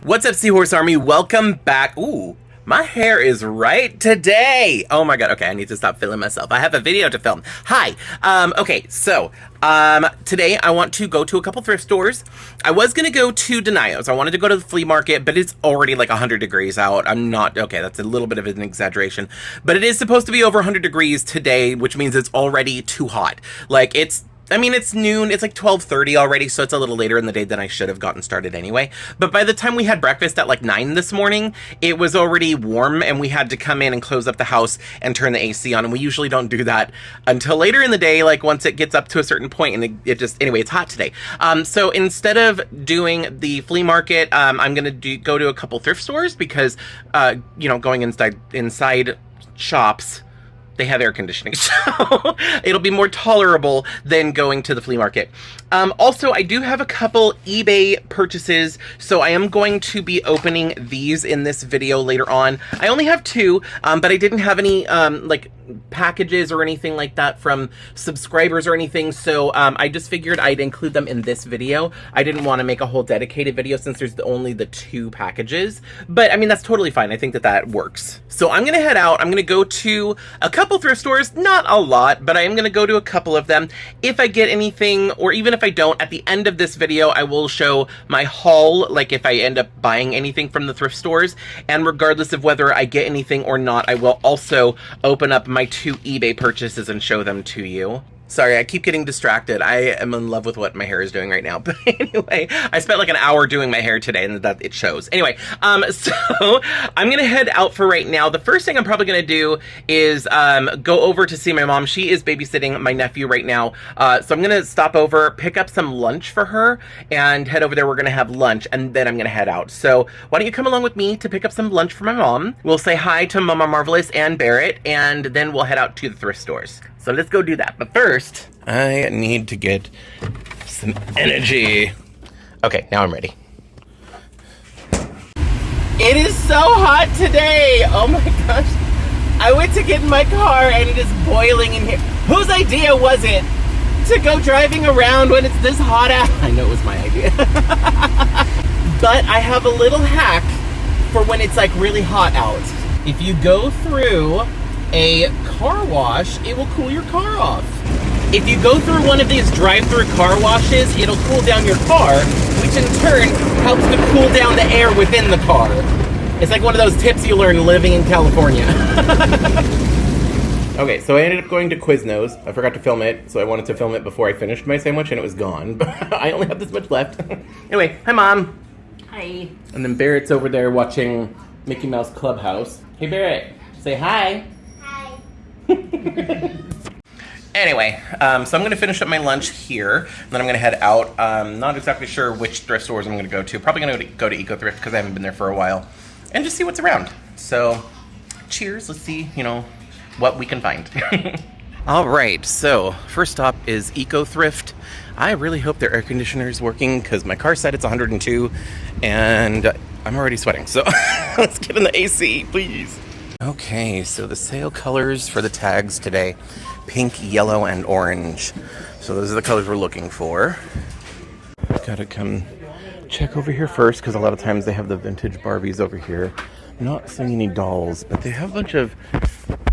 What's up, Seahorse Army? Welcome back. Ooh, my hair is right today. Oh my god. Okay, I need to stop filming myself. I have a video to film. Hi. Okay, so today I want to go to a couple thrift stores. I was gonna go to Denio's. I wanted to go to the flea market, but it's already like 100 degrees out. I'm not, okay, that's a little bit of an exaggeration, but it is supposed to be over 100 degrees today, which means it's already too hot. Like, it's noon, it's like 12:30 already, so it's a little later in the day than I should have gotten started anyway. But by the time we had breakfast at like 9 this morning, it was already warm and we had to come in and close up the house and turn the AC on. And we usually don't do that until later in the day, like once it gets up to a certain point, and it just, anyway, it's hot today. So instead of doing the flea market, I'm going to go to a couple thrift stores because, going inside shops, they have air conditioning, so it'll be more tolerable than going to the flea market. Also, I do have a couple eBay purchases, so I am going to be opening these in this video later on. I only have two, but I didn't have any, packages or anything like that from subscribers or anything, so I just figured I'd include them in this video. I didn't want to make a whole dedicated video since there's only the two packages, but I mean, that's totally fine. I think that works. So I'm gonna head out. I'm gonna go to a couple thrift stores, not a lot, but I am gonna go to a couple of them. If I get anything, or even if I don't, at the end of this video I will show my haul, like if I end up buying anything from the thrift stores, and regardless of whether I get anything or not, I will also open up my two eBay purchases and show them to you. Sorry, I keep getting distracted. I am in love with what my hair is doing right now. But anyway, I spent like an hour doing my hair today, and that it shows. Anyway, so I'm gonna head out for right now. The first thing I'm probably gonna do is go over to see my mom. She is babysitting my nephew right now. So I'm gonna stop over, pick up some lunch for her, and head over there. We're gonna have lunch, and then I'm gonna head out. So why don't you come along with me to pick up some lunch for my mom? We'll say hi to Mama Marvelous and Barrett, and then we'll head out to the thrift stores. So let's go do that. But first, I need to get some energy. Okay, now I'm ready. It is so hot today. Oh my gosh. I went to get in my car and it is boiling in here. Whose idea was it to go driving around when it's this hot out? I know it was my idea. But I have a little hack for when it's like really hot out. If you go through a car wash, it will cool your car off. If you go through one of these drive-through car washes, it'll cool down your car, which in turn helps to cool down the air within the car. It's like one of those tips you learn living in California. Okay, so I ended up going to Quiznos. I forgot to film it, so I wanted to film it before I finished my sandwich, and it was gone. But I only have this much left. Anyway, hi Mom. Hi. And then Barrett's over there watching Mickey Mouse Clubhouse. Hey Barrett, say hi. Anyway, so I'm going to finish up my lunch here, and then I'm going to head out. Not exactly sure which thrift stores I'm going to go to. Probably going to go to Eco Thrift because I haven't been there for a while, and just see what's around. So, cheers. Let's see, what we can find. All right, so first stop is Eco Thrift. I really hope their air conditioner is working because my car said it's 102, and I'm already sweating. So let's get in the AC, please. Okay, so the sale colors for the tags today, pink, yellow, and orange. So those are the colors we're looking for. Gotta come check over here first, because a lot of times they have the vintage Barbies over here. I'm not seeing any dolls, but they have a bunch of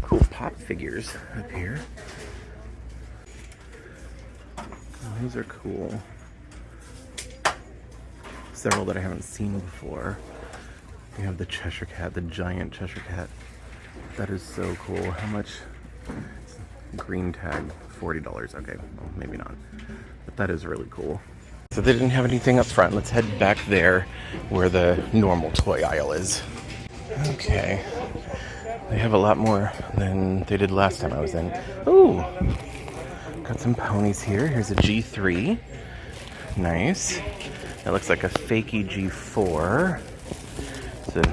cool pop figures up here. Oh, those are cool. Several that I haven't seen before. We have the Cheshire Cat, the giant Cheshire Cat. That is so cool. How much? Green tag, $40. Okay, well, maybe not. But that is really cool. So they didn't have anything up front. Let's head back there where the normal toy aisle is. Okay. They have a lot more than they did last time I was in. Ooh! Got some ponies here. Here's a G3. Nice. That looks like a fakey G4. It's a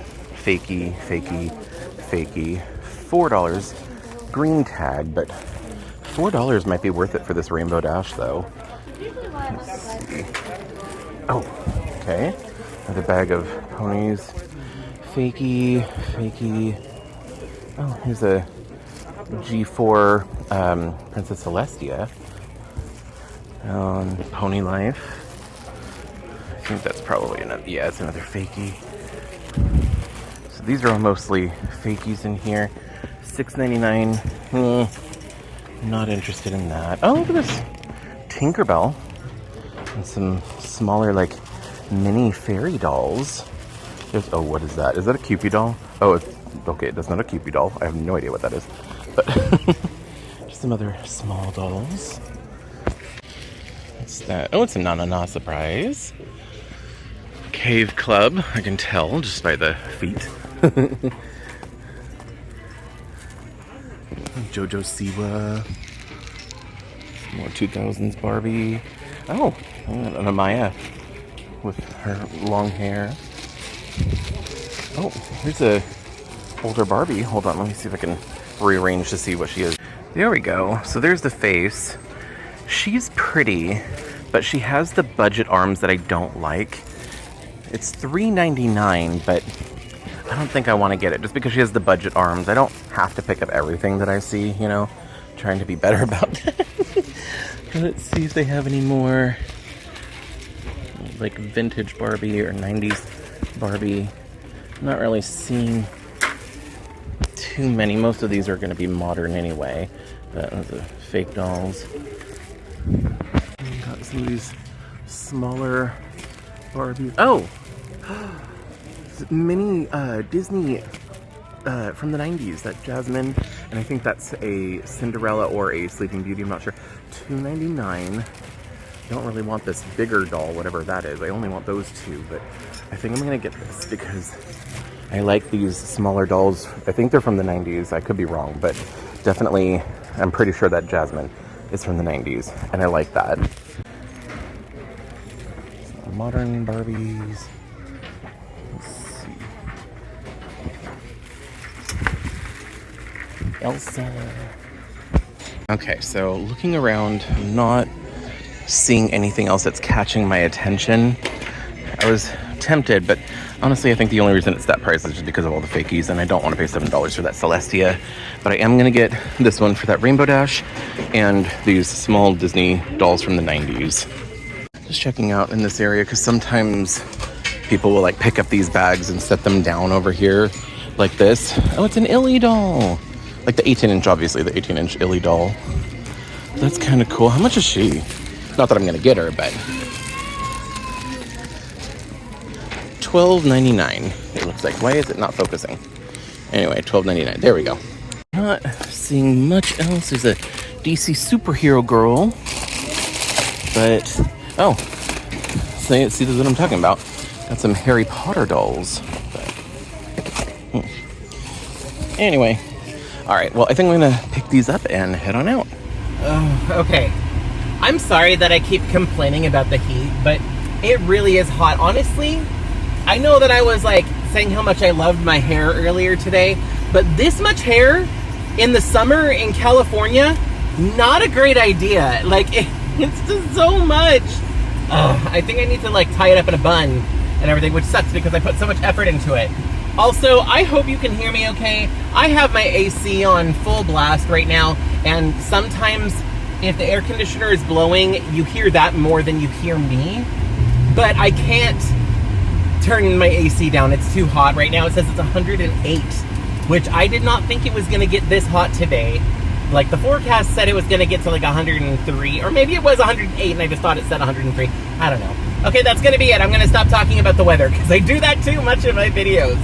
fakey, $4 green tag, but $4 might be worth it for this Rainbow Dash, though. Let's see. Oh, okay. Another bag of ponies. Fakey. Oh, here's a G4 Princess Celestia. Pony Life. I think that's probably another, yeah, it's another fakey. These are all mostly fakies in here. $6.99. Not interested in that. Oh, look at this Tinkerbell and some smaller like mini fairy dolls. There's, oh, what is that? Is that a Cupid doll? Oh, it's, okay, that's not a Cupid doll. I have no idea what that is. But just some other small dolls. What's that? Oh, it's a na-na-na surprise. Cave Club, I can tell just by the feet. Jojo Siwa. More 2000s Barbie. Oh, and Amaya with her long hair. Oh, here's a older Barbie. Hold on, let me see if I can rearrange to see what she is. There we go. So there's the face. She's pretty, but she has the budget arms that I don't like. It's $3.99, but I don't think I want to get it just because she has the budget arms. I don't have to pick up everything that I see, you know, trying to be better about that. Let's see if they have any more like vintage Barbie or 90s Barbie. I'm not really seeing too many. Most of these are going to be modern anyway. But those are fake dolls. Got some of these smaller Barbies. Oh! Mini Disney from the 90s, that Jasmine, and I think that's a Cinderella or a Sleeping Beauty, I'm not sure. $2.99. Don't really want this bigger doll, whatever that is. I only want those two, but I think I'm gonna get this because I like these smaller dolls. I think they're from the 90s. I could be wrong, but definitely, I'm pretty sure that Jasmine is from the 90s, and I like that. Modern Barbies. Let's see. Elsa. Okay, so looking around, I'm not seeing anything else that's catching my attention. I was tempted, but honestly, I think the only reason it's that price is just because of all the fakies, and I don't want to pay $7 for that Celestia. But I am going to get this one for that Rainbow Dash, and these small Disney dolls from the 90s. Just checking out in this area, because sometimes people will like pick up these bags and set them down over here like this. Oh, it's an Illy doll. Like the 18-inch, obviously, the 18-inch Illy doll. That's kind of cool. How much is she? Not that I'm going to get her, but $12.99. It looks like. Why is it not focusing? Anyway, $12.99. There we go. Not seeing much else. There's a DC superhero girl. But, oh. See, this is what I'm talking about. Got some Harry Potter dolls. But, anyway. All right, well, I think I'm going to pick these up and head on out. Okay. I'm sorry that I keep complaining about the heat, but it really is hot. Honestly, I know that I was like saying how much I loved my hair earlier today, but this much hair in the summer in California, not a great idea. Like, it's just so much. I think I need to like tie it up in a bun and everything, which sucks because I put so much effort into it. Also, I hope you can hear me okay. I have my AC on full blast right now, and sometimes if the air conditioner is blowing, you hear that more than you hear me. But I can't turn my AC down. It's too hot right now. It says it's 108, which I did not think it was going to get this hot today. Like, the forecast said it was going to get to like 103, or maybe it was 108 and I just thought it said 103. I don't know. Okay, that's going to be it. I'm going to stop talking about the weather because I do that too much in my videos.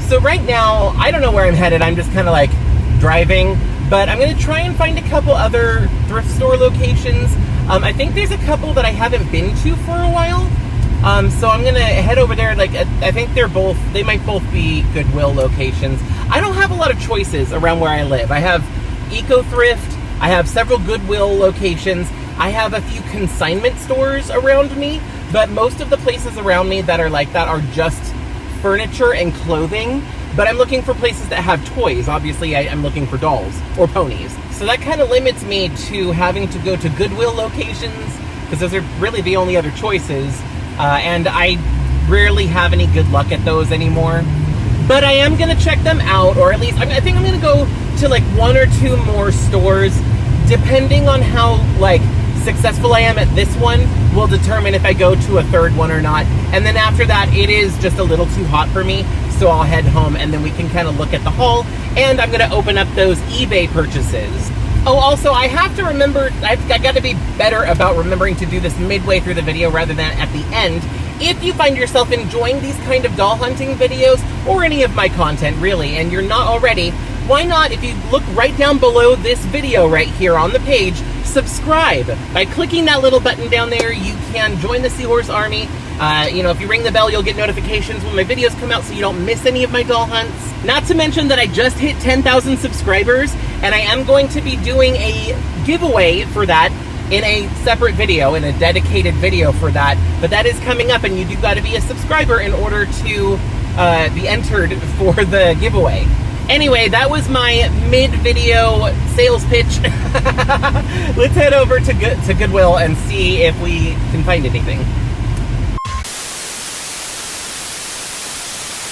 So right now, I don't know where I'm headed. I'm just kind of like driving, but I'm going to try and find a couple other thrift store locations. I think there's a couple that I haven't been to for a while. So I'm going to head over there. Like, I think they might both be Goodwill locations. I don't have a lot of choices around where I live. I have Eco Thrift. I have several Goodwill locations. I have a few consignment stores around me, but most of the places around me that are like that are just furniture and clothing. But I'm looking for places that have toys. Obviously, I'm looking for dolls or ponies. So that kind of limits me to having to go to Goodwill locations because those are really the only other choices. And I rarely have any good luck at those anymore. But I am going to check them out, or at least I think I'm going to go to like one or two more stores, depending on how like successful I am at this one will determine if I go to a third one or not. And then after that, it is just a little too hot for me. So so I'll head home and then we can kind of look at the haul, and I'm going to open up those eBay purchases. Oh, also, I have to remember, I got to be better about remembering to do this midway through the video rather than at the end. If you find yourself enjoying these kind of doll hunting videos, or any of my content really, and you're not already, why not, if you look right down below this video right here on the page, subscribe. By clicking that little button down there, you can join the Seahorse Army. You know, if you ring the bell, you'll get notifications when my videos come out so you don't miss any of my doll hunts. Not to mention that I just hit 10,000 subscribers, and I am going to be doing a giveaway for that in a separate video, in a dedicated video for that. But that is coming up, and you do got to be a subscriber in order to be entered for the giveaway. Anyway, that was my mid-video sales pitch. Let's head over to Goodwill and see if we can find anything.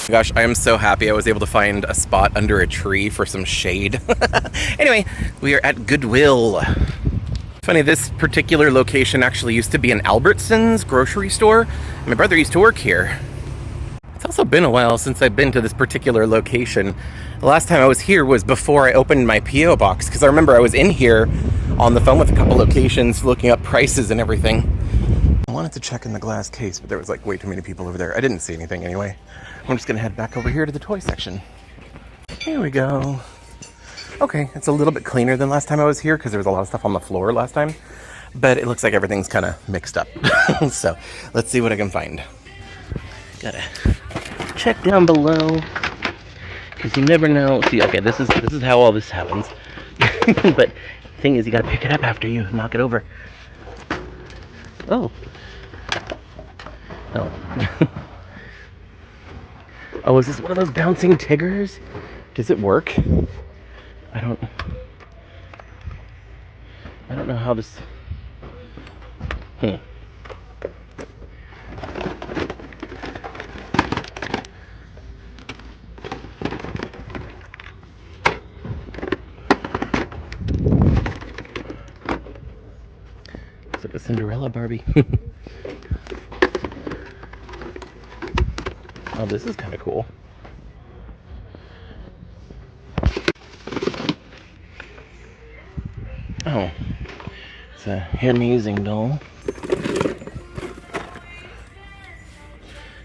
Gosh, I am so happy I was able to find a spot under a tree for some shade. Anyway, we are at Goodwill. Funny, this particular location actually used to be an Albertsons grocery store. My brother used to work here. It's also been a while since I've been to this particular location. The last time I was here was before I opened my P.O. box, because I remember I was in here on the phone with a couple locations looking up prices and everything. I wanted to check in the glass case, but there was like way too many people over there. I didn't see anything anyway. I'm just gonna head back over here to the toy section. Here we go. Okay, it's a little bit cleaner than last time I was here because there was a lot of stuff on the floor last time, but it looks like everything's kind of mixed up. So let's see what I can find. Gotta check down below because you never know. See, okay, this is how all this happens. But the thing is, you gotta pick it up after you knock it over. Oh. Oh. Oh, is this one of those bouncing Tiggers? Does it work? I don't know how this... It's like a Cinderella Barbie. Oh, this is kind of cool. Oh, it's a hair-amazing doll.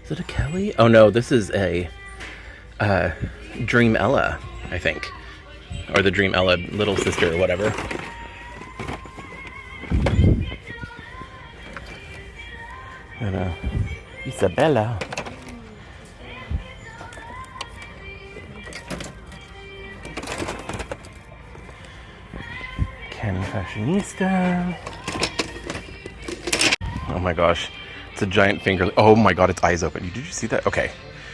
Is it a Kelly? Oh no, this is a Dream Ella, I think. Or the Dream Ella little sister or whatever. And Isabella. Ken Fashionista. Oh my gosh. It's a giant finger. Oh my god, its eyes open. Did you see that? Okay.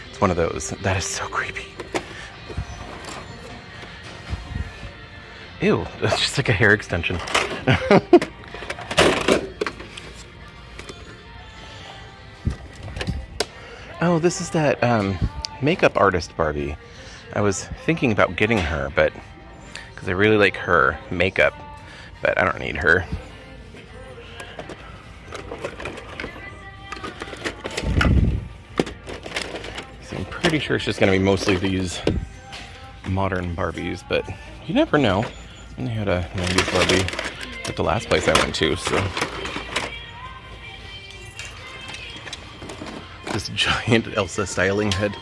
It's one of those. That is so creepy. Ew. That's just like a hair extension. Oh, this is that makeup artist Barbie. I was thinking about getting her, but because I really like her makeup, but I don't need her. So I'm pretty sure it's just going to be mostly these modern Barbies, but you never know. And they had a 90s Barbie at the last place I went to, so. This giant Elsa styling head.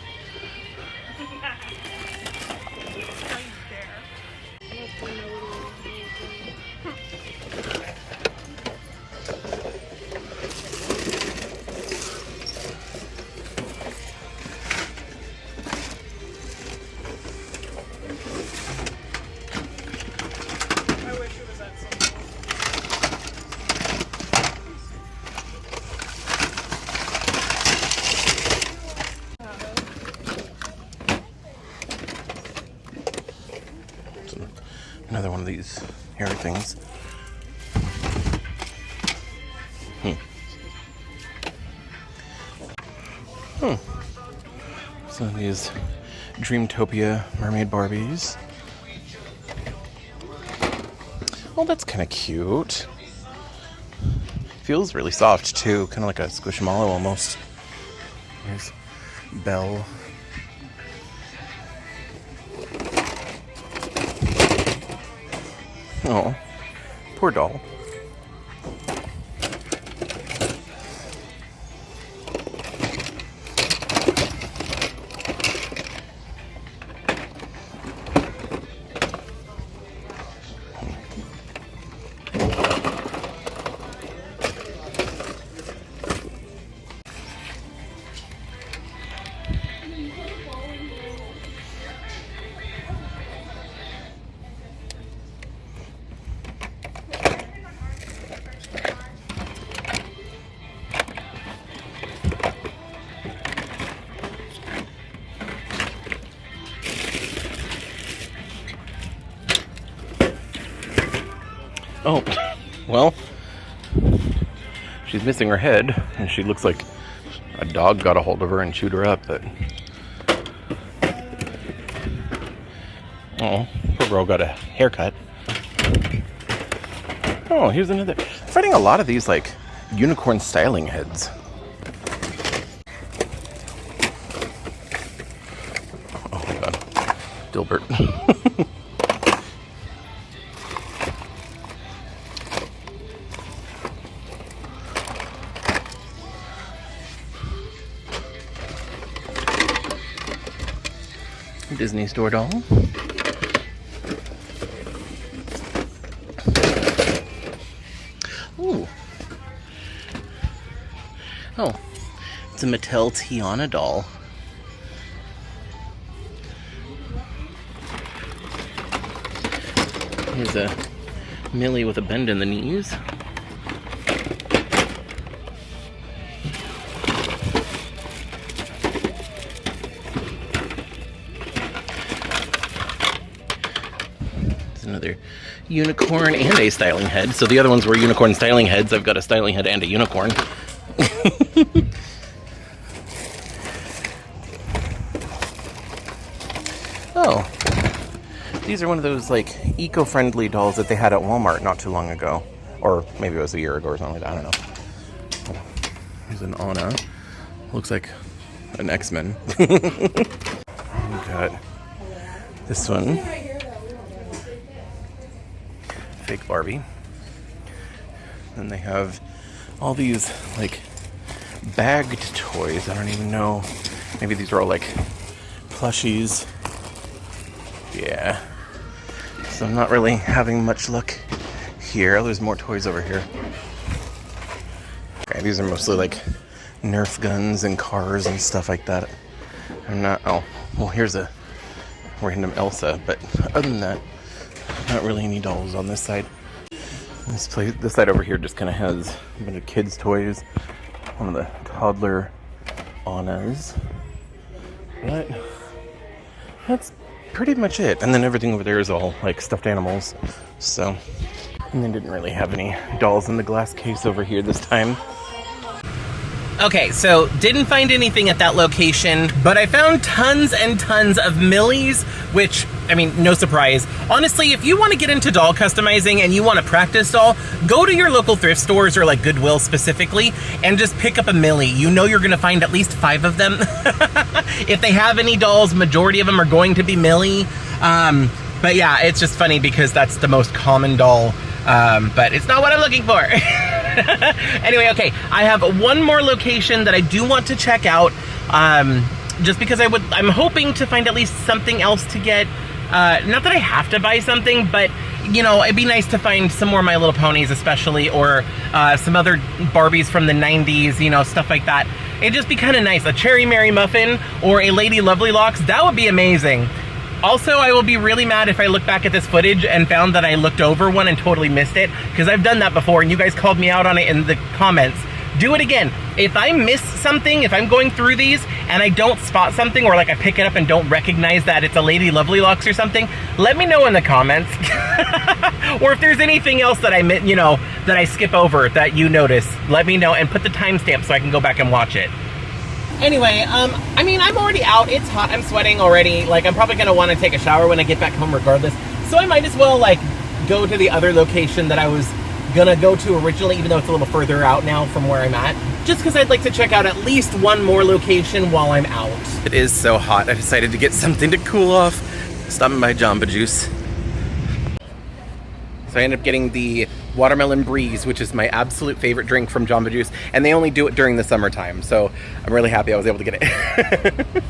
Another one of these hair things. Some of these Dreamtopia mermaid Barbies. Oh, that's kind of cute. Feels really soft too, kind of like a Squishmallow almost. Here's Belle. Oh, poor doll. Oh, well, she's missing her head, and she looks like a dog got a hold of her and chewed her up, but... Oh, poor girl got a haircut. Oh, here's another... I'm finding a lot of these, like, unicorn styling heads. Oh my god. Dilbert. Disney store doll. Ooh. Oh, it's a Mattel Tiana doll. Here's a Millie with a bend in the knees. Another unicorn and a styling head. So the other ones were unicorn styling heads. I've got a styling head and a unicorn. Oh, these are one of those like eco-friendly dolls that they had at Walmart not too long ago, or maybe it was a year ago or something like that. I don't know. Here's an Anna. Looks like an X-Men. Got this one. Fake Barbie. Then they have all these like bagged toys. I don't even know. Maybe these are all like plushies. Yeah. So I'm not really having much luck here. There's more toys over here. Okay, these are mostly like Nerf guns and cars and stuff like that. I'm not. Oh, well, here's a random Elsa, but other than that, not really any dolls on this side. This side over here just kind of has a bunch of kids' toys. One of the toddler Annas. But that's pretty much it. And then everything over there is all like stuffed animals. So, and they didn't really have any dolls in the glass case over here this time. Okay, so didn't find anything at that location, but I found tons and tons of Millies, which, I mean, no surprise. Honestly, if you want to get into doll customizing and you want to practice doll, go to your local thrift stores or like Goodwill specifically and just pick up a Millie. You know you're going to find at least 5 of them. If they have any dolls, majority of them are going to be Millie. But yeah, it's just funny because that's the most common doll, but it's not what I'm looking for. Anyway, okay, I have one more location that I do want to check out, just because I'm hoping to find at least something else to get. Not that I have to buy something, but you know, it'd be nice to find some more My Little Ponies especially, or some other Barbies from the 90s, you know, stuff like that. It'd just be kind of nice. A Cherry Mary Muffin or a Lady Lovely Locks, that would be amazing. Also, I will be really mad if I look back at this footage and found that I looked over one and totally missed it, because I've done that before and you guys called me out on it in the comments. Do it again. If I miss something, if I'm going through these and I don't spot something, or like I pick it up and don't recognize that it's a Lady Lovely Locks or something, let me know in the comments. Or if there's anything else that that I skip over that you notice, let me know and put the timestamp so I can go back and watch it. Anyway, I mean, I'm already out. It's hot. I'm sweating already. Like, I'm probably going to want to take a shower when I get back home regardless. So I might as well, like, go to the other location that I was going to go to originally, even though it's a little further out now from where I'm at. Just because I'd like to check out at least one more location while I'm out. It is so hot. I decided to get something to cool off. Stopping by Jamba Juice. So I ended up getting the Watermelon Breeze, which is my absolute favorite drink from Jamba Juice, and they only do it during the summertime, so I'm really happy I was able to get it.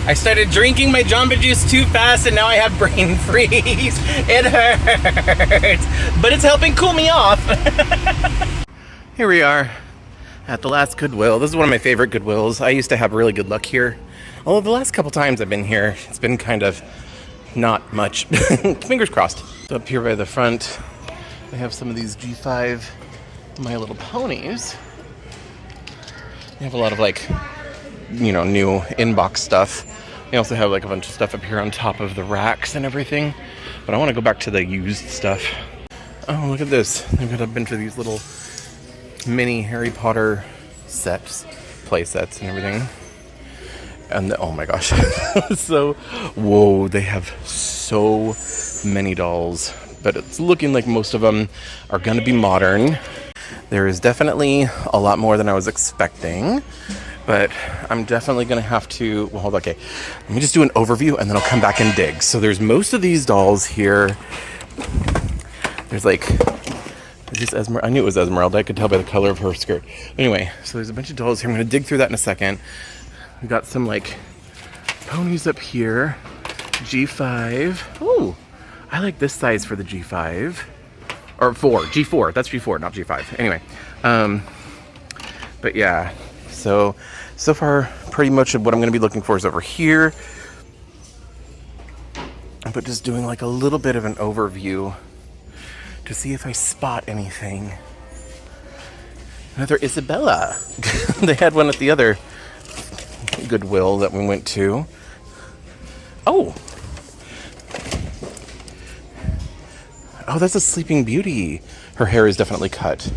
I started drinking my Jamba Juice too fast, and now I have brain freeze. It hurts, but it's helping cool me off. Here we are at the last Goodwill. This is one of my favorite Goodwills. I used to have really good luck here. Although the last couple times I've been here, it's been kind of not much. Fingers crossed. So up here by the front, they have some of these G5 My Little Ponies. They have a lot of like, you know, new inbox stuff. They also have like a bunch of stuff up here on top of the racks and everything. But I want to go back to the used stuff. Oh, look at this. They've got a bunch of these little mini Harry Potter sets, play sets and everything. And oh my gosh. So, whoa, they have so many dolls. But it's looking like most of them are going to be modern. There is definitely a lot more than I was expecting. But I'm definitely going to have to, well, hold on, okay. Let me just do an overview and then I'll come back and dig. So there's most of these dolls here. There's like, is this Esmeralda? I knew it was Esmeralda. I could tell by the color of her skirt. Anyway, so there's a bunch of dolls here. I'm going to dig through that in a second. We got some like ponies up here. G5. Ooh, I like this size for the G5. Or G4. That's G4, not G5. Anyway, but yeah. So far, pretty much what I'm going to be looking for is over here. But just doing like a little bit of an overview to see if I spot anything. Another Isabella. They had one at the other Goodwill that we went to. Oh, that's a Sleeping Beauty. Her hair is definitely cut.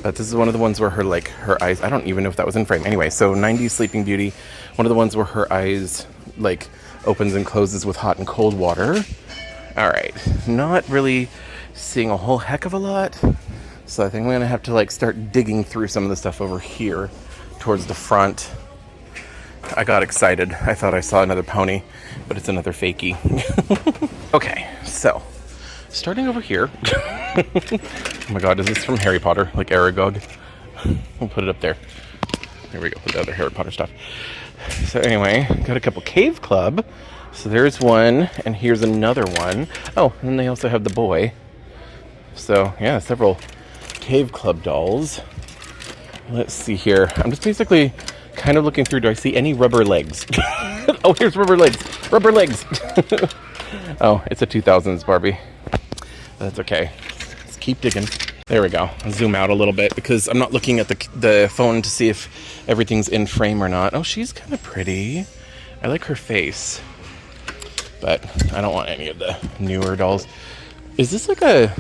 But this is one of the ones where her eyes, I don't even know if that was in frame. Anyway, so 90s Sleeping Beauty. One of the ones where her eyes like opens and closes with hot and cold water. All right, not really seeing a whole heck of a lot. So I think I'm gonna have to like start digging through some of the stuff over here towards the front. I got excited. I thought I saw another pony, but it's another fakie. Okay, so starting over here. Oh my god, is this from Harry Potter? Like Aragog? We'll put it up there. There we go, put the other Harry Potter stuff. So anyway, got a couple Cave Club. So there's one, and here's another one. Oh, and then they also have the boy. So yeah, several Cave Club dolls. Let's see here. I'm just basically kind of looking through. Do I see any rubber legs? Oh, here's rubber legs. Rubber legs. Oh, it's a 2000s Barbie. That's okay. Let's keep digging. There we go. I'll zoom out a little bit because I'm not looking at the phone to see if everything's in frame or not. Oh, she's kind of pretty. I like her face. But I don't want any of the newer dolls. Is this like a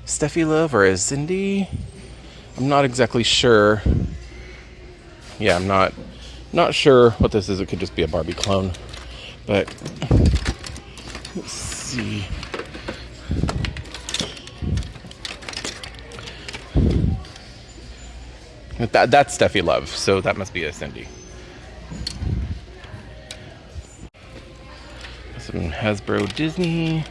Steffi Love or a Cindy? I'm not exactly sure. Yeah, I'm not sure what this is. It could just be a Barbie clone. But let's see. That's Steffi Love, so that must be a Cindy. Some Hasbro Disney.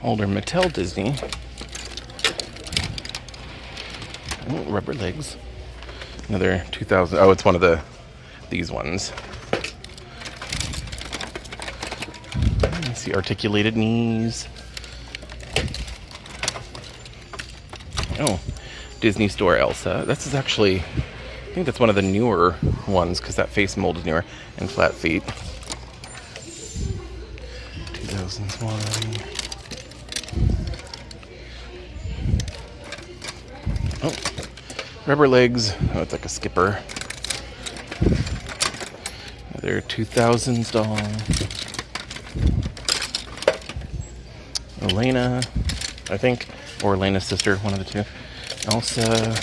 Older Mattel Disney. Oh, rubber legs. Another 2000. Oh, it's one of these ones. I see articulated knees. Oh, Disney Store Elsa. This is actually, I think that's one of the newer ones because that face mold is newer. And flat feet. 2001. Oh, rubber legs. Oh, it's like a skipper. Another 2000s doll. Elena, I think, or Elena's sister, one of the two. Elsa.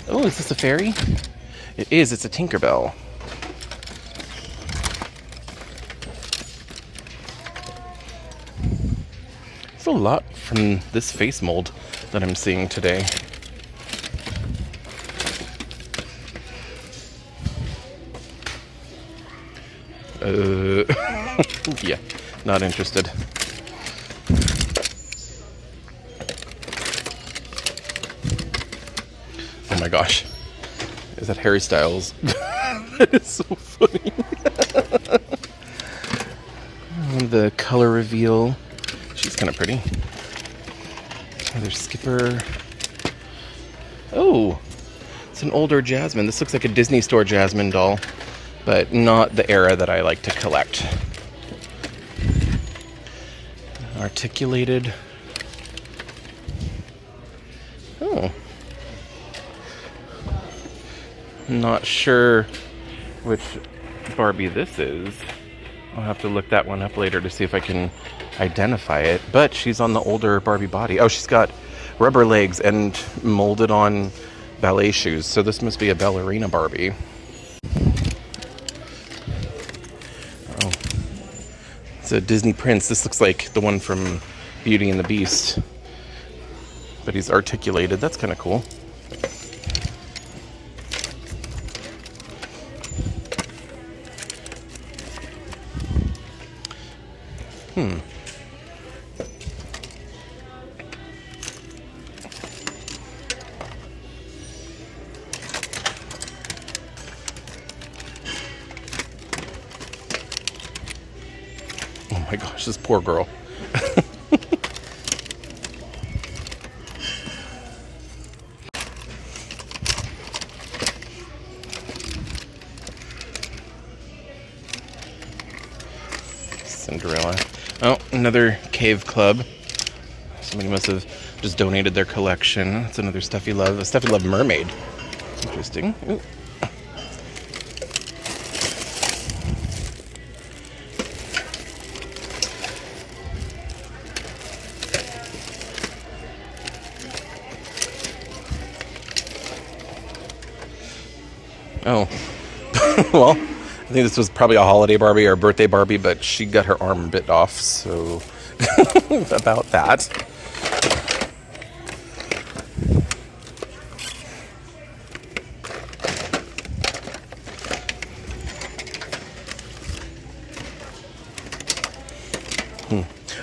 Oh, is this a fairy? It is. It's a Tinkerbell. It's a lot from this face mold. that I'm seeing today. Yeah, not interested. Oh my gosh. Is that Harry Styles? That is so funny. The color reveal. She's kind of pretty. Another Skipper. Oh, it's an older Jasmine. This looks like a Disney Store Jasmine doll, but not the era that I like to collect. Articulated. Oh. Not sure which Barbie this is. I'll have to look that one up later to see if I can identify it. But she's on the older Barbie body. Oh, she's got rubber legs and molded on ballet shoes. So this must be a ballerina Barbie. Oh. It's a Disney prince. This looks like the one from Beauty and the Beast. But he's articulated. That's kind of cool. Oh my gosh, this poor girl. Cinderella. Oh, another cave club. Somebody must have just donated their collection. It's another Stuffy Love. A Stuffy Love mermaid. Interesting. Ooh. Oh. Well, I think this was probably a holiday Barbie or a birthday Barbie, but she got her arm bit off, so about that.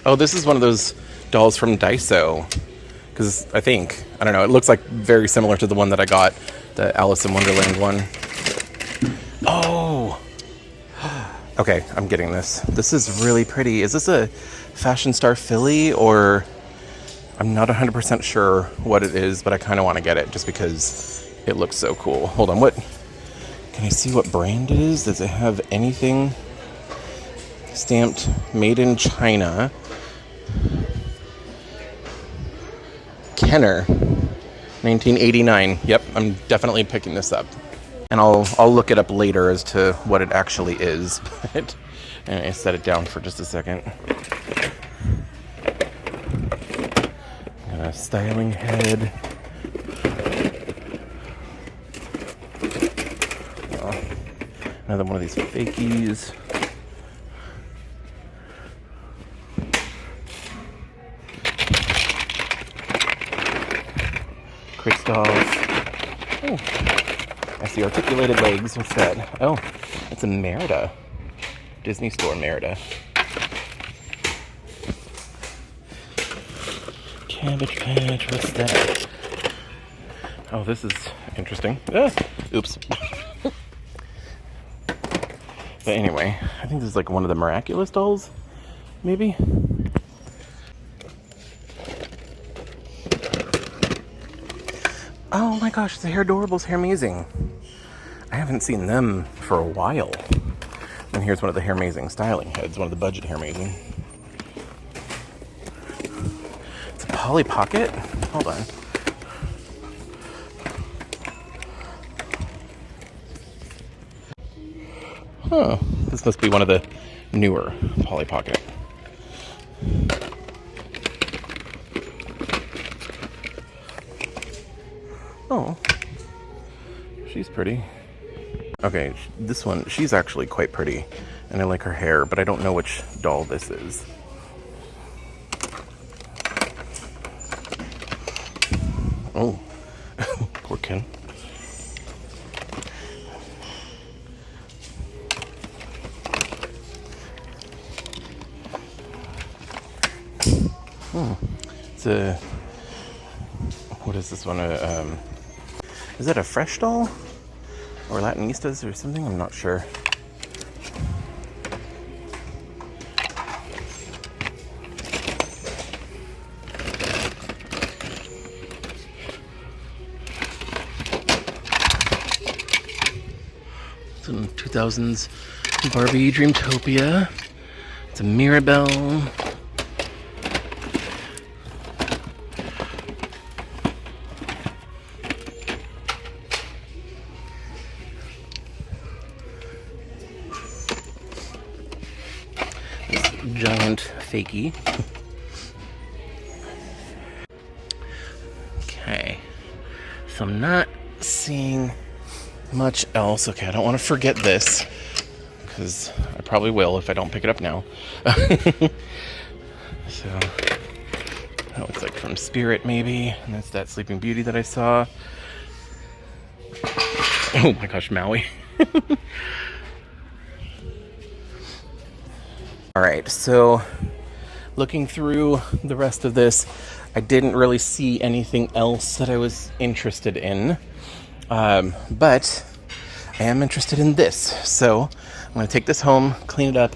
Oh, this is one of those dolls from Daiso. Because I don't know, it looks like very similar to the one that I got, the Alice in Wonderland one. Oh! Okay, I'm getting this. This is really pretty. Is this a Fashion Star Philly, or I'm not 100% sure what it is, but I kind of want to get it just because it looks so cool. Hold on, what? Can I see what brand it is? Does it have anything stamped made in China? Kenner, 1989. Yep, I'm definitely picking this up. And I'll look it up later as to what it actually is. But anyway, set it down for just a second. Got a styling head. Oh, another one of these fakies. Quick dolls. Oh, I see articulated legs. What's that? Oh, it's a Merida. Disney Store Merida. Cabbage Patch. What's that? Oh, this is interesting. Ah, oops. But anyway, I think this is like one of the Miraculous dolls, maybe? Oh my gosh, the Hair Adorables Hair Amazing. I haven't seen them for a while. And here's one of the Hair Amazing styling heads, one of the budget Hair Amazing. It's a Polly Pocket? Hold on. Huh, this must be one of the newer Polly Pocket. Oh, she's pretty. Okay, this one, she's actually quite pretty, and I like her hair, but I don't know which doll this is. Okay. It's a, what is this one? Is it a fresh doll? Or Latinistas or something? I'm not sure. Some 2000s Barbie Dreamtopia. It's a Mirabelle. This giant fakie. Okay, so I'm not seeing much else. Okay, I don't want to forget this, because I probably will if I don't pick it up now. So, that looks like from Spirit, maybe. And that's that Sleeping Beauty that I saw. Oh my gosh, Maui. Alright, so looking through the rest of this, I didn't really see anything else that I was interested in. But I am interested in this. So I'm going to take this home, clean it up,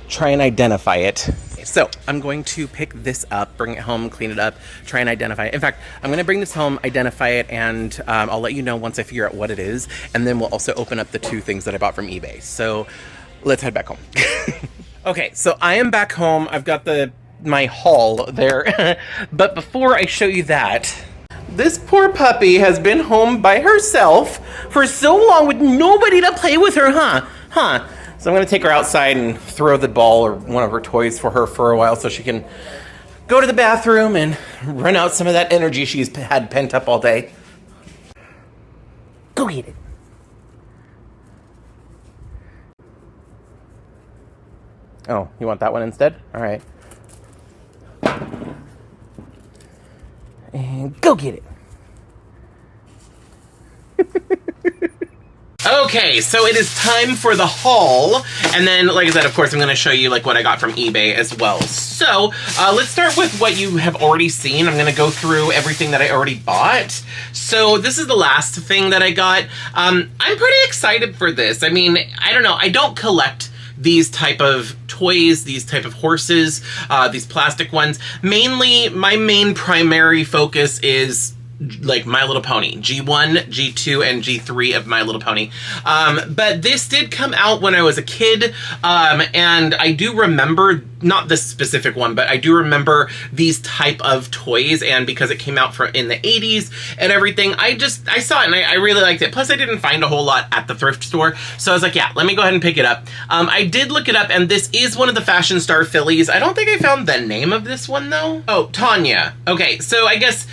try and identify it. So I'm going to pick this up, bring it home, clean it up, try and identify it. In fact, I'm going to bring this home, identify it, and I'll let you know once I figure out what it is. And then we'll also open up the two things that I bought from eBay. So let's head back home. Okay, so I am back home. I've got my haul there. But before I show you that, this poor puppy has been home by herself for so long with nobody to play with her, huh? So I'm gonna take her outside and throw the ball or one of her toys for her for a while so she can go to the bathroom and run out some of that energy she's had pent up all day. Go get it. Oh, you want that one instead? All right. And go get it. Okay, so it is time for the haul, and then, like I said, of course, I'm going to show you like what I got from eBay as well. So let's start with what you have already seen. I'm going to go through everything that I already bought. So this is the last thing that I got. I'm pretty excited for this. I mean, I don't know. I don't collect these type of toys, these type of horses, these plastic ones. Mainly, my main primary focus is like My Little Pony, G1, G2, and G3 of My Little Pony. But this did come out when I was a kid, and I do remember, not this specific one, but I do remember these type of toys, and because it came out in the 80s and everything, I saw it and I really liked it. Plus, I didn't find a whole lot at the thrift store, so I was like, yeah, let me go ahead and pick it up. I did look it up, and this is one of the Fashion Star fillies. I don't think I found the name of this one, though. Oh, Tanya. Okay, so I guess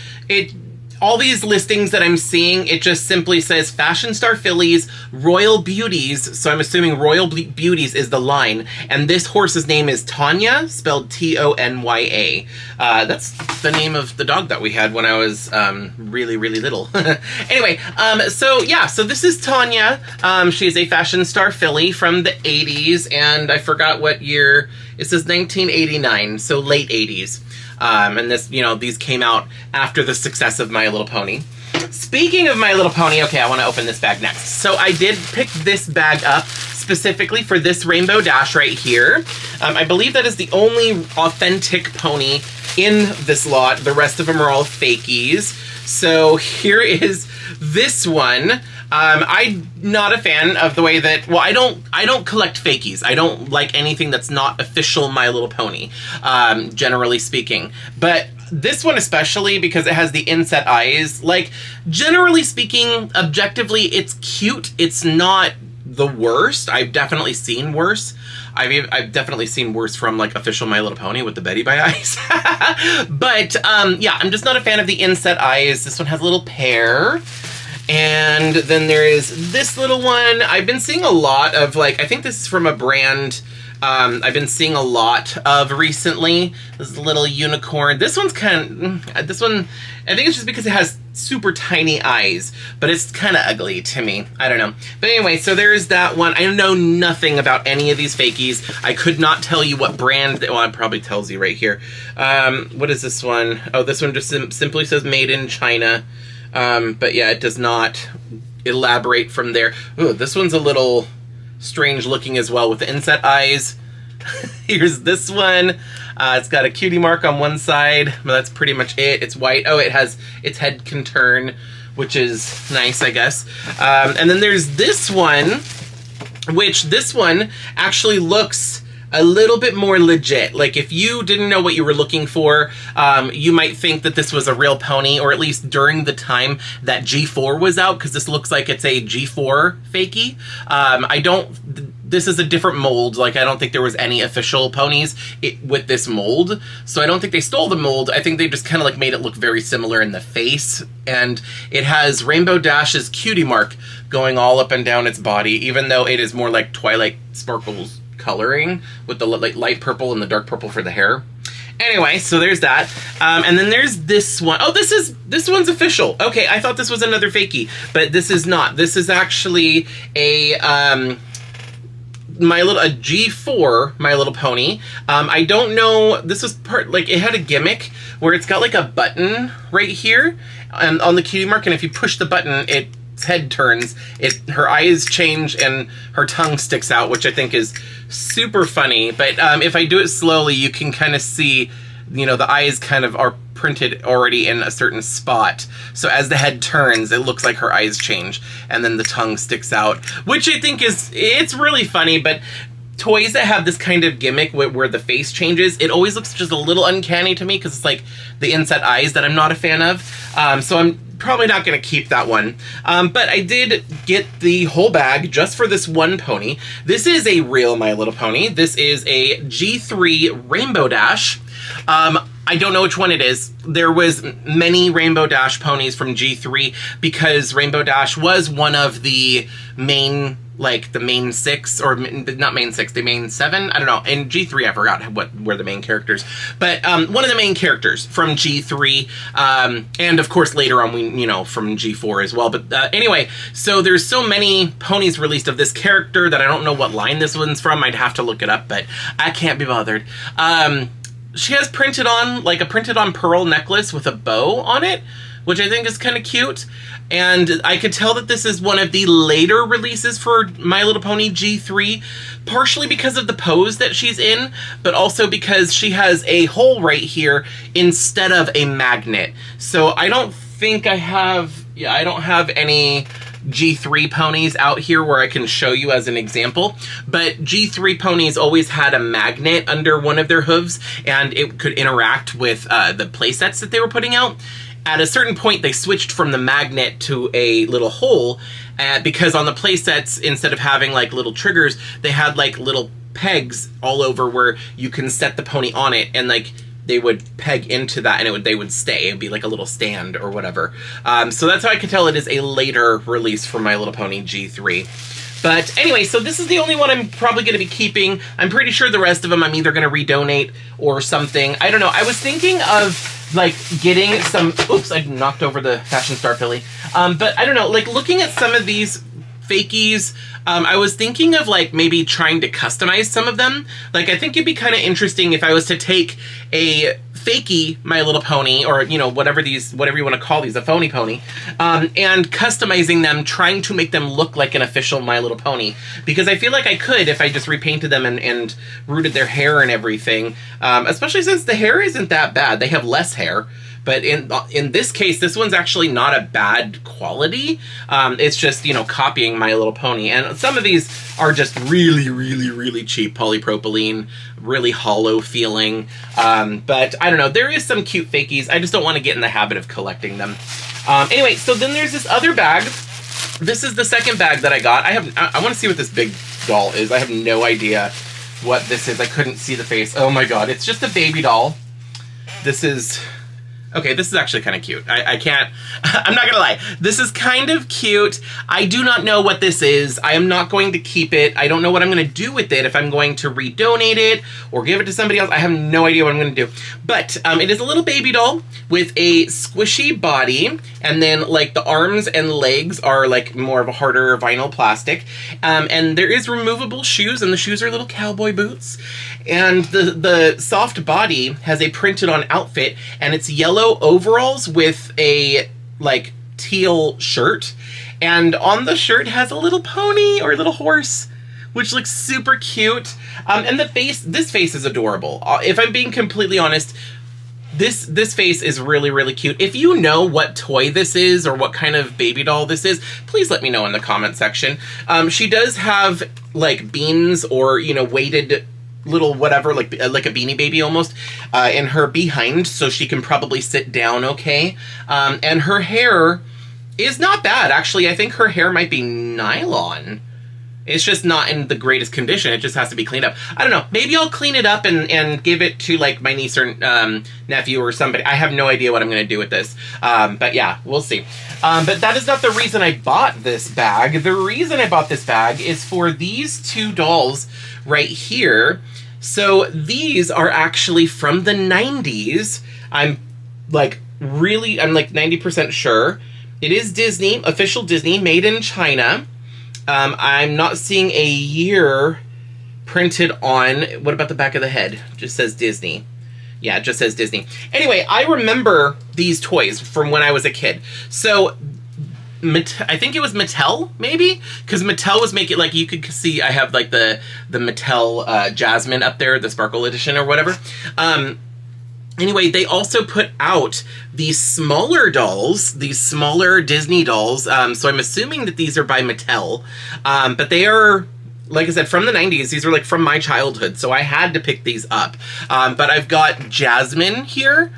all these listings that I'm seeing, it just simply says Fashion Star Fillies, Royal Beauties. So I'm assuming Royal Beauties is the line. And this horse's name is Tanya, spelled T-O-N-Y-A. That's the name of the dog that we had when I was really, really little. Anyway, so yeah, so this is Tanya. She's a Fashion Star filly from the 80s. And I forgot what year. It says 1989, so late 80s. And this, these came out after the success of My Little Pony. Speaking of My Little Pony, okay, I want to open this bag next. So I did pick this bag up specifically for this Rainbow Dash right here. I believe that is the only authentic pony in this lot. The rest of them are all fakies. So here is this one. I'm not a fan of the way that, well, I don't collect fakies. I don't like anything that's not official My Little Pony, generally speaking. But this one especially, because it has the inset eyes, like, generally speaking, objectively, it's cute. It's not the worst. I've definitely seen worse. I've definitely seen worse from, like, official My Little Pony with the Betty by eyes. But, yeah, I'm just not a fan of the inset eyes. This one has a little pear. And then there is this little one. I've been seeing a lot of, like, I think this is from a brand I've been seeing a lot of recently. This little unicorn. This one's this one, I think it's just because it has super tiny eyes, but it's kind of ugly to me. I don't know. But anyway, so there's that one. I know nothing about any of these fakies. I could not tell you what brand. Well, it probably tells you right here. What is this one? Oh, this one just simply says made in China. But yeah, it does not elaborate from there. Ooh, this one's a little strange looking as well with the inset eyes. Here's this one. It's got a cutie mark on one side, but that's pretty much it. It's white. Oh, it has, its head can turn, which is nice, I guess. And then there's this one, which this one actually looks a little bit more legit. Like if you didn't know what you were looking for, you might think that this was a real pony, or at least during the time that G4 was out, because this looks like it's a G4 fakie. This is a different mold. Like I don't think there was any official ponies with this mold, so I don't think they stole the mold. I think they just kind of like made it look very similar in the face, and it has Rainbow Dash's cutie mark going all up and down its body, even though it is more like Twilight Sparkles coloring with the light purple and the dark purple for the hair. Anyway, so there's that. And then there's this one. Oh, this one's official. Okay, I thought this was another fakie, but this is not. This is actually a G4 My Little Pony. I don't know, this was like it had a gimmick where it's got like a button right here and on the cutie mark, and if you push the button, its head turns, her eyes change and her tongue sticks out, which I think is super funny. But if I do it slowly, you can kind of see, you know, the eyes kind of are printed already in a certain spot. So as the head turns, it looks like her eyes change, and then the tongue sticks out, which I think it's really funny. But toys that have this kind of gimmick where the face changes, it always looks just a little uncanny to me, because it's like the inset eyes that I'm not a fan of. So I'm probably not going to keep that one. But I did get the whole bag just for this one pony. This is a real My Little Pony. This is a G3 Rainbow Dash. I don't know which one it is. There was many Rainbow Dash ponies from G3 because Rainbow Dash was one of the main, like the main 6, or not main 6, the main 7. I don't know. In G3, I forgot what were the main characters, but one of the main characters from G3, and of course later on from G4 as well. But anyway, so there's so many ponies released of this character that I don't know what line this one's from. I'd have to look it up, but I can't be bothered. She has printed on pearl necklace with a bow on it, which I think is kind of cute. And I could tell that this is one of the later releases for My Little Pony G3, partially because of the pose that she's in, but also because she has a hole right here instead of a magnet. So I don't think I have any G3 ponies out here where I can show you as an example, but G3 ponies always had a magnet under one of their hooves, and it could interact with the playsets that they were putting out. At a certain point, they switched from the magnet to a little hole, because on the playsets, instead of having like little triggers, they had like little pegs all over where you can set the pony on it, and like they would peg into that, and they would stay. It'd be like a little stand or whatever. So that's how I can tell it is a later release for My Little Pony G3. But anyway, so this is the only one I'm probably going to be keeping. I'm pretty sure the rest of them I'm either going to redonate or something. I don't know. I was thinking of like getting some... Oops, I knocked over the Fashion Star Philly. But I don't know, like looking at some of these fakies, I was thinking of like maybe trying to customize some of them. Like I think it'd be kind of interesting if I was to take a fakie My Little Pony, or whatever you want to call these, a phony pony, and customizing them, trying to make them look like an official My Little Pony, because I feel like I could if I just repainted them and rooted their hair and everything, especially since the hair isn't that bad. They have less hair. But in this case, this one's actually not a bad quality. It's just, copying My Little Pony. And some of these are just really, really, really cheap polypropylene, really hollow feeling. But I don't know. There is some cute fakies. I just don't want to get in the habit of collecting them. Anyway, so then there's this other bag. This is the second bag that I got. I want to see what this big doll is. I have no idea what this is. I couldn't see the face. Oh my god. It's just a baby doll. This is... Okay, this is actually kind of cute. I can't, I'm not gonna lie. This is kind of cute. I do not know what this is. I am not going to keep it. I don't know what I'm gonna do with it, if I'm going to redonate it or give it to somebody else. I have no idea what I'm gonna do. But it is a little baby doll with a squishy body, and then like the arms and legs are like more of a harder vinyl plastic. And there is removable shoes, and the shoes are little cowboy boots. And the soft body has a printed on outfit, and it's yellow overalls with a like teal shirt, and on the shirt has a little pony or a little horse, which looks super cute. And this face is adorable. If I'm being completely honest, this face is really, really cute. If you know what toy this is or what kind of baby doll this is, please let me know in the comment section. She does have like beans or, you know, weighted little whatever, like a Beanie Baby almost, in her behind, so she can probably sit down okay. And her hair is not bad, actually. I think her hair might be nylon. It's just not in the greatest condition. It just has to be cleaned up. I don't know. Maybe I'll clean it up and give it to like my niece or nephew or somebody. I have no idea what I'm going to do with this. But yeah, we'll see. But that is not the reason I bought this bag. The reason I bought this bag is for these two dolls right here. So these are actually from the 90s. I'm like 90% sure. It is Disney, official Disney, made in China. I'm not seeing a year printed on. What about the back of the head? Just says Disney. Yeah, it just says Disney. Anyway, I remember these toys from when I was a kid. So I think it was Mattel, maybe? Because Mattel was making, like, you could see I have, like, the Mattel Jasmine up there, the Sparkle Edition or whatever. Anyway, they also put out these smaller dolls, these smaller Disney dolls. So I'm assuming that these are by Mattel. But they are, like I said, from the 90s. These are, like, from my childhood. So I had to pick these up. But I've got Jasmine here.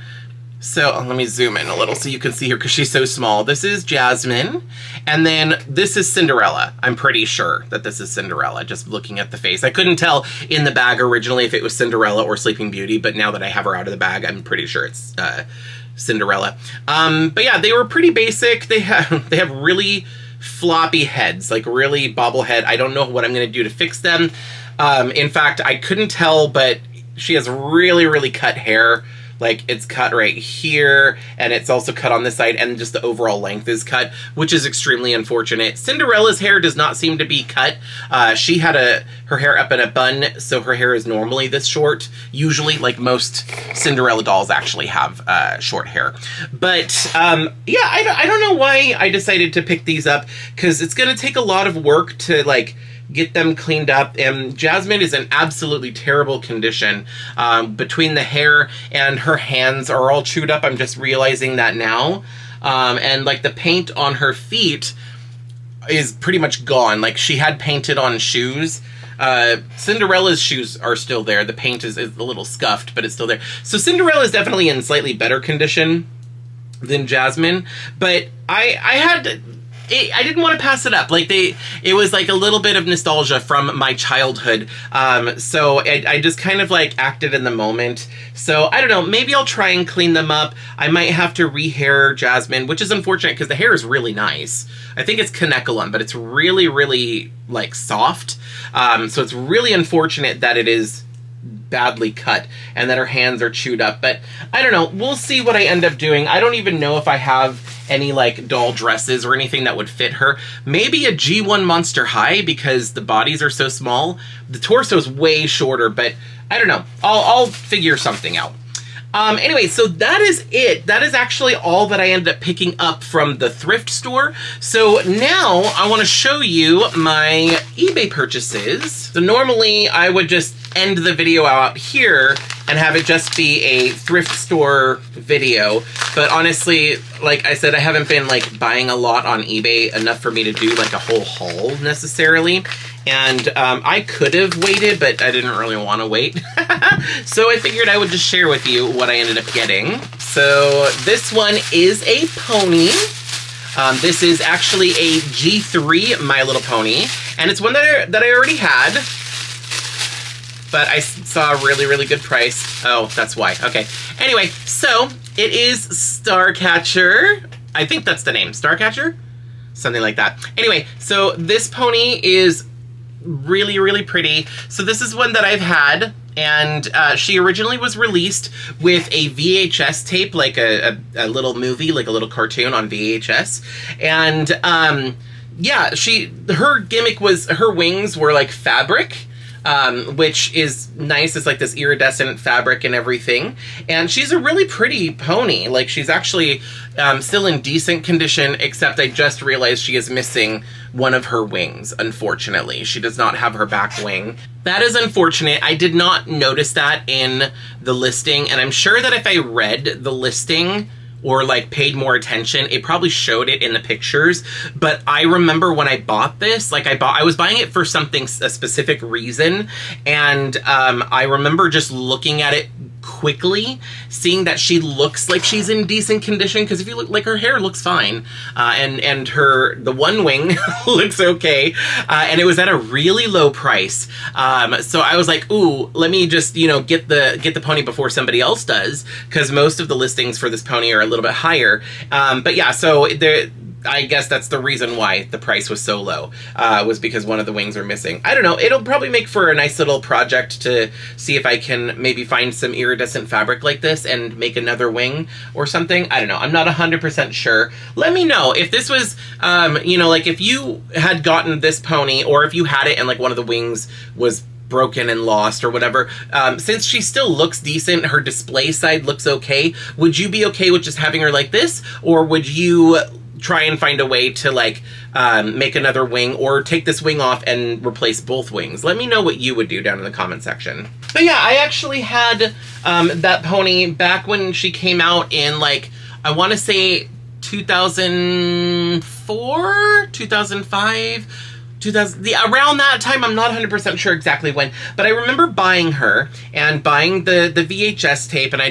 So let me zoom in a little so you can see her because she's so small. This is Jasmine, and then this is Cinderella. I'm pretty sure that this is Cinderella, just looking at the face. I couldn't tell in the bag originally if it was Cinderella or Sleeping Beauty, but now that I have her out of the bag, I'm pretty sure it's Cinderella. But yeah, they were pretty basic. They have really floppy heads, like really bobblehead. I don't know what I'm going to do to fix them. In fact, I couldn't tell, but she has really, really cut hair. Like, it's cut right here, and it's also cut on this side, and just the overall length is cut, which is extremely unfortunate. Cinderella's hair does not seem to be cut. She had her hair up in a bun, so her hair is normally this short. Usually, like most Cinderella dolls actually have short hair. But, yeah, I don't know why I decided to pick these up, because it's going to take a lot of work to, like, get them cleaned up, and Jasmine is in absolutely terrible condition. Between the hair and her hands are all chewed up. I'm just realizing that now. And like the paint on her feet is pretty much gone. Like, she had painted on shoes. Cinderella's shoes are still there. The paint is a little scuffed, but it's still there. So Cinderella is definitely in slightly better condition than Jasmine, but I didn't want to pass it up. Like, it was like a little bit of nostalgia from my childhood. So I just kind of like acted in the moment. So I don't know, maybe I'll try and clean them up. I might have to rehair Jasmine, which is unfortunate because the hair is really nice. I think it's Kanekalon, but it's really, really like soft. So it's really unfortunate that it is badly cut and that her hands are chewed up. But I don't know, we'll see what I end up doing. I don't even know if I have any like doll dresses or anything that would fit her. Maybe a G1 Monster High, because the bodies are so small. The torso is way shorter, but I don't know. I'll figure something out. Anyway, so that is it. That is actually all that I ended up picking up from the thrift store. So now I want to show you my eBay purchases. So normally I would just end the video out here and have it just be a thrift store video. But honestly, like I said, I haven't been like buying a lot on eBay enough for me to do like a whole haul necessarily. And I could have waited, but I didn't really want to wait. So I figured I would just share with you what I ended up getting. So this one is a pony. This is actually a G3 My Little Pony. And it's one that I already had, but I saw a really, really good price. Oh, that's why. Okay. Anyway, so It is Starcatcher. I think that's the name. Starcatcher? Something like that. Anyway, so this pony is really, really pretty. So this is one that I've had, and she originally was released with a VHS tape, like a little movie, like a little cartoon on VHS. And yeah, her gimmick was her wings were like fabric. Which is nice. It's like this iridescent fabric and everything. And she's a really pretty pony. Like, she's actually still in decent condition, except I just realized she is missing one of her wings, unfortunately. She does not have her back wing. That is unfortunate. I did not notice that in the listing, and I'm sure that if I read the listing or like paid more attention, it probably showed it in the pictures. But I remember when I bought this, like I was buying it for a specific reason, and I remember just looking at it quickly, seeing that she looks like she's in decent condition, because if you look, like, her hair looks fine, and the one wing looks okay, and it was at a really low price. So I was like, ooh, let me just, you know, get the pony before somebody else does, because most of the listings for this pony are a little bit higher. But yeah, so I guess that's the reason why the price was so low, was because one of the wings are missing. I don't know. It'll probably make for a nice little project to see if I can maybe find some iridescent fabric like this and make another wing or something. I don't know. I'm not 100% sure. Let me know if this was, you know, like if you had gotten this pony, or if you had it and like one of the wings was broken and lost or whatever. Since she still looks decent, her display side looks okay, would you be okay with just having her like this? Or would you try and find a way to like make another wing, or take this wing off and replace both wings? Let me know what you would do down in the comment section. But yeah, I actually had that pony back when she came out in, like, I want to say 2004, 2005, around that time. I'm not 100% sure exactly when, but I remember buying her and buying the VHS tape, and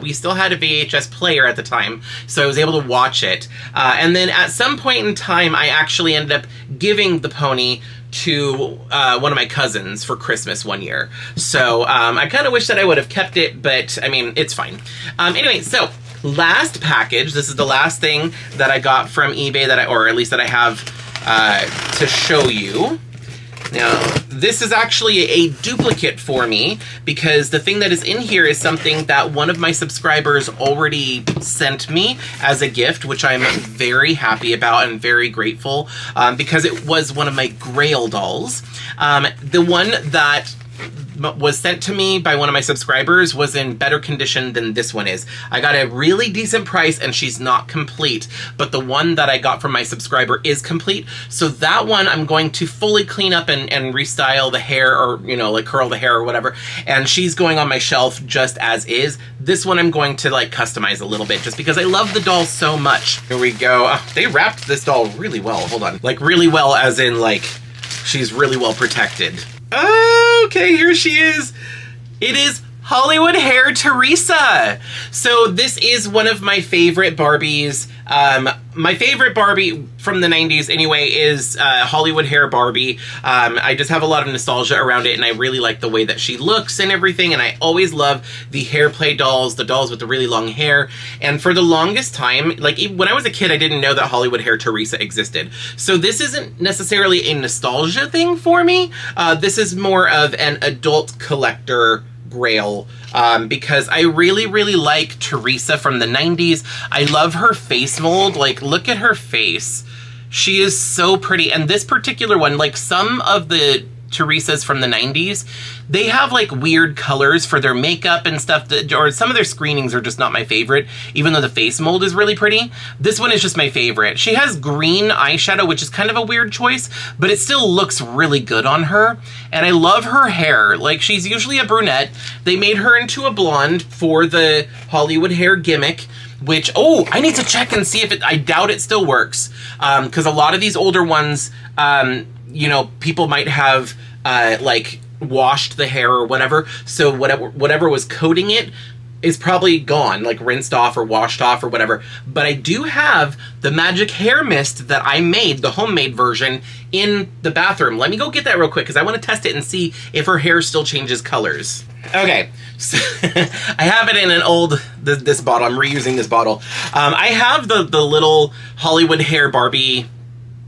we still had a VHS player at the time, so I was able to watch it. And then at some point in time, I actually ended up giving the pony to one of my cousins for Christmas one year. So I kind of wish that I would have kept it, but I mean, it's fine. Anyway, so last package. This is the last thing that I got from eBay or at least that I have to show you. Now, this is actually a duplicate for me, because the thing that is in here is something that one of my subscribers already sent me as a gift, which I'm very happy about and very grateful, because it was one of my Grail dolls. The one that was sent to me by one of my subscribers was in better condition than this one is. I got a really decent price, and she's not complete, but the one that I got from my subscriber is complete. So that one I'm going to fully clean up and restyle the hair, or, you know, like curl the hair or whatever, and she's going on my shelf just as is. This one I'm going to like customize a little bit, just because I love the doll so much. Here we go. Oh, they wrapped this doll really well. Hold on. Like really well, as in like she's really well protected. Okay, here she is. It is Hollywood Hair Teresa. So this is one of my favorite Barbies. My favorite Barbie from the 90s anyway is Hollywood Hair Barbie. I just have a lot of nostalgia around it, and I really like the way that she looks and everything, and I always love the hair play dolls, the dolls with the really long hair. And for the longest time, like even when I was a kid, I didn't know that Hollywood Hair Teresa existed. So this isn't necessarily a nostalgia thing for me. This is more of an adult collector Grail, because I really, really like Teresa from the 90s. I love her face mold. Like, look at her face. She is so pretty. And this particular one, like some of the Teresas from the 90s, they have like weird colors for their makeup and stuff, or some of their screenings are just not my favorite, even though the face mold is really pretty. This one is just my favorite. She has green eyeshadow, which is kind of a weird choice, but it still looks really good on her. And I love her hair. Like, she's usually a brunette. They made her into a blonde for the Hollywood Hair gimmick, which, oh, I need to check and see if I doubt it still works. Because a lot of these older ones, you know, people might have, like, washed the hair or whatever, so whatever was coating it is probably gone, like rinsed off or washed off or whatever. But I do have the magic hair mist that I made, the homemade version, in the bathroom. Let me go get that real quick because I want to test it and see if her hair still changes colors. Okay, so I have it in an old, this bottle. I'm reusing this bottle. I have the little Hollywood Hair Barbie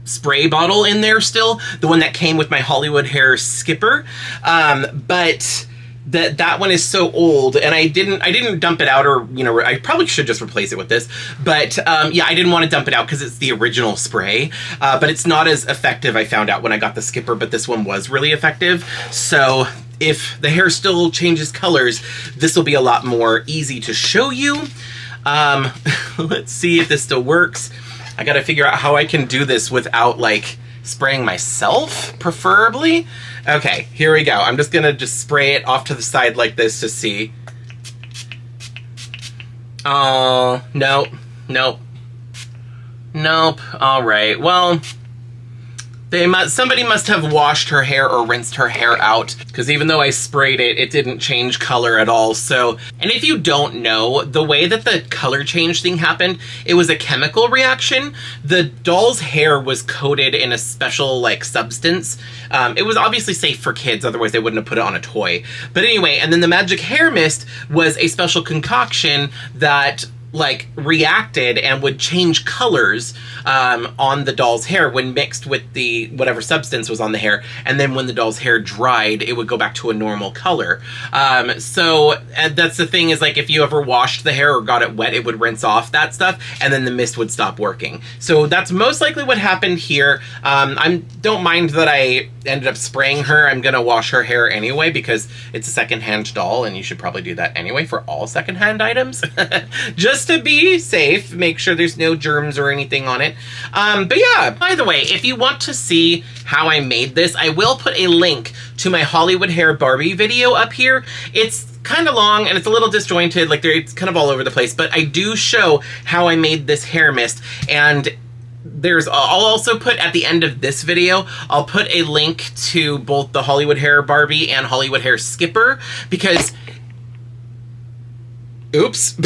spray bottle in there still, the one that came with my Hollywood Hair skipper, but that one is so old, and I didn't dump it out, or I probably should just replace it with this, but yeah, I didn't want to dump it out because it's the original spray, but it's not as effective, I found out when I got the skipper, but this one was really effective. So if the hair still changes colors, this will be a lot more easy to show you. Let's see if this still works. I gotta figure out how I can do this without like spraying myself, preferably. Okay, here we go. I'm just gonna spray it off to the side like this to see. Oh, nope, nope, nope. All right, well, somebody must have washed her hair or rinsed her hair out, because even though I sprayed it, it didn't change color at all. So, and if you don't know, the way that the color change thing happened, it was a chemical reaction. The doll's hair was coated in a special like substance. It was obviously safe for kids, otherwise they wouldn't have put it on a toy. But anyway, and then the magic hair mist was a special concoction that like reacted and would change colors on the doll's hair when mixed with the whatever substance was on the hair, and then when the doll's hair dried, it would go back to a normal color. So that's the thing, is like if you ever washed the hair or got it wet, it would rinse off that stuff, and then the mist would stop working. So that's most likely what happened here. I don't mind that I ended up spraying her. I'm gonna wash her hair anyway because it's a secondhand doll, and you should probably do that anyway for all secondhand items. Just to be safe, make sure there's no germs or anything on it. But yeah, by the way, if you want to see how I made this, I will put a link to my Hollywood Hair Barbie video up here. It's kind of long and it's a little disjointed, like it's kind of all over the place, but I do show how I made this hair mist, and I'll also put at the end of this video, I'll put a link to both the Hollywood Hair Barbie and Hollywood Hair Skipper, because oops.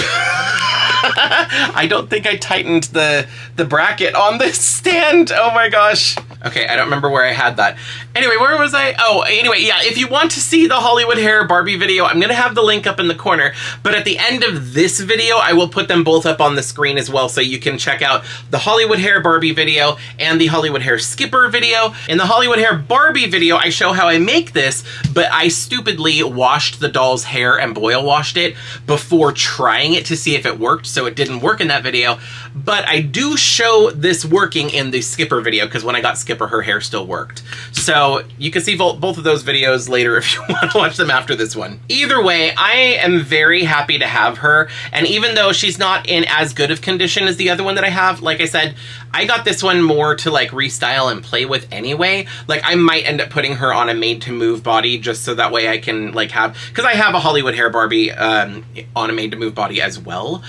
I don't think I tightened the bracket on this stand. Oh my gosh. Okay, I don't remember where I had that. Anyway, where was I? Oh, anyway, yeah, if you want to see the Hollywood Hair Barbie video, I'm gonna have the link up in the corner, but at the end of this video, I will put them both up on the screen as well, so you can check out the Hollywood Hair Barbie video and the Hollywood Hair Skipper video. In the Hollywood Hair Barbie video, I show how I make this, but I stupidly washed the doll's hair and boil washed it before trying it to see if it worked, so it didn't work in that video. But I do show this working in the Skipper video, because when I got Skipper, her hair still worked. So you can see both of those videos later if you want to watch them after this one. Either way, I am very happy to have her, and even though she's not in as good of condition as the other one that I have, like I said, I got this one more to like restyle and play with anyway. Like I might end up putting her on a made to move body just so that way I can like have, because I have a Hollywood Hair Barbie on a made to move body as well.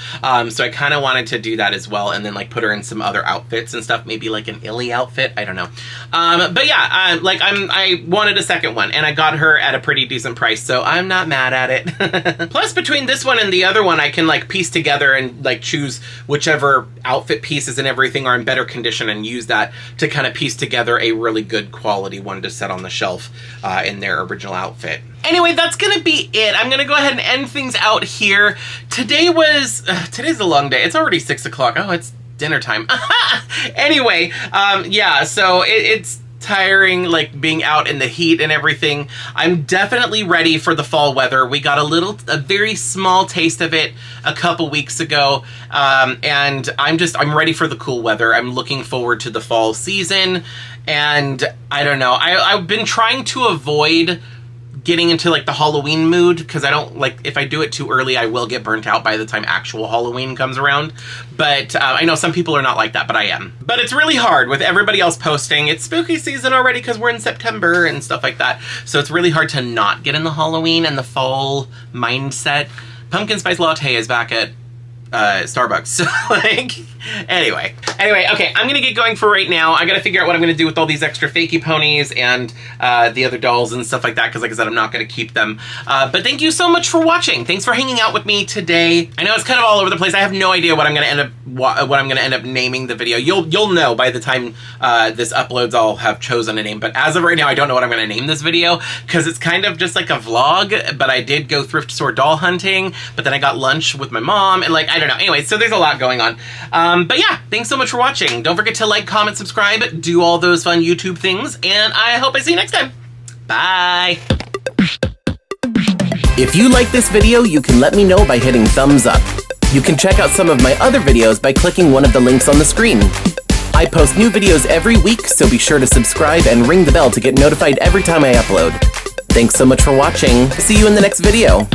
So I kind of wanted to do that as well, and then like put her in some other outfits and stuff, maybe like an Illy outfit, I don't know. But yeah, like I wanted a second one, and I got her at a pretty decent price, so I'm not mad at it. Plus, between this one and the other one, I can like piece together and like choose whichever outfit pieces and everything are in better condition and use that to kind of piece together a really good quality one to set on the shelf in their original outfit. Anyway, that's gonna be it. I'm gonna go ahead and end things out here. Today's a long day. It's already 6 o'clock. Oh, it's dinner time. Anyway, yeah, so it's tiring, like being out in the heat and everything. I'm definitely ready for the fall weather. We got a very small taste of it a couple weeks ago, and I'm ready for the cool weather. I'm looking forward to the fall season, and I don't know. I've been trying to avoid getting into like the Halloween mood, because I don't like, if I do it too early, I will get burnt out by the time actual Halloween comes around. But I know some people are not like that, but I am. But it's really hard with everybody else posting. It's spooky season already because we're in September and stuff like that. So it's really hard to not get in the Halloween and the fall mindset. Pumpkin Spice Latte is back at Starbucks. So, like, anyway, okay, I'm gonna get going for right now. I gotta figure out what I'm gonna do with all these extra fakey ponies and the other dolls and stuff like that, because like I said, I'm not gonna keep them. But thank you so much for watching. Thanks for hanging out with me today. I know it's kind of all over the place. I have no idea what I'm gonna end up naming the video. You'll know by the time this uploads. I'll have chosen a name, but as of right now, I don't know what I'm gonna name this video, because it's kind of just like a vlog, but I did go thrift store doll hunting, but then I got lunch with my mom, and like, I don't know. Anyway, so there's a lot going on. But yeah, thanks so much for watching. Don't forget to like, comment, subscribe, do all those fun YouTube things, and I hope I see you next time. Bye. If you like this video, you can let me know by hitting thumbs up. You can check out some of my other videos by clicking one of the links on the screen. I post new videos every week, so be sure to subscribe and ring the bell to get notified every time I upload. Thanks so much for watching. See you in the next video.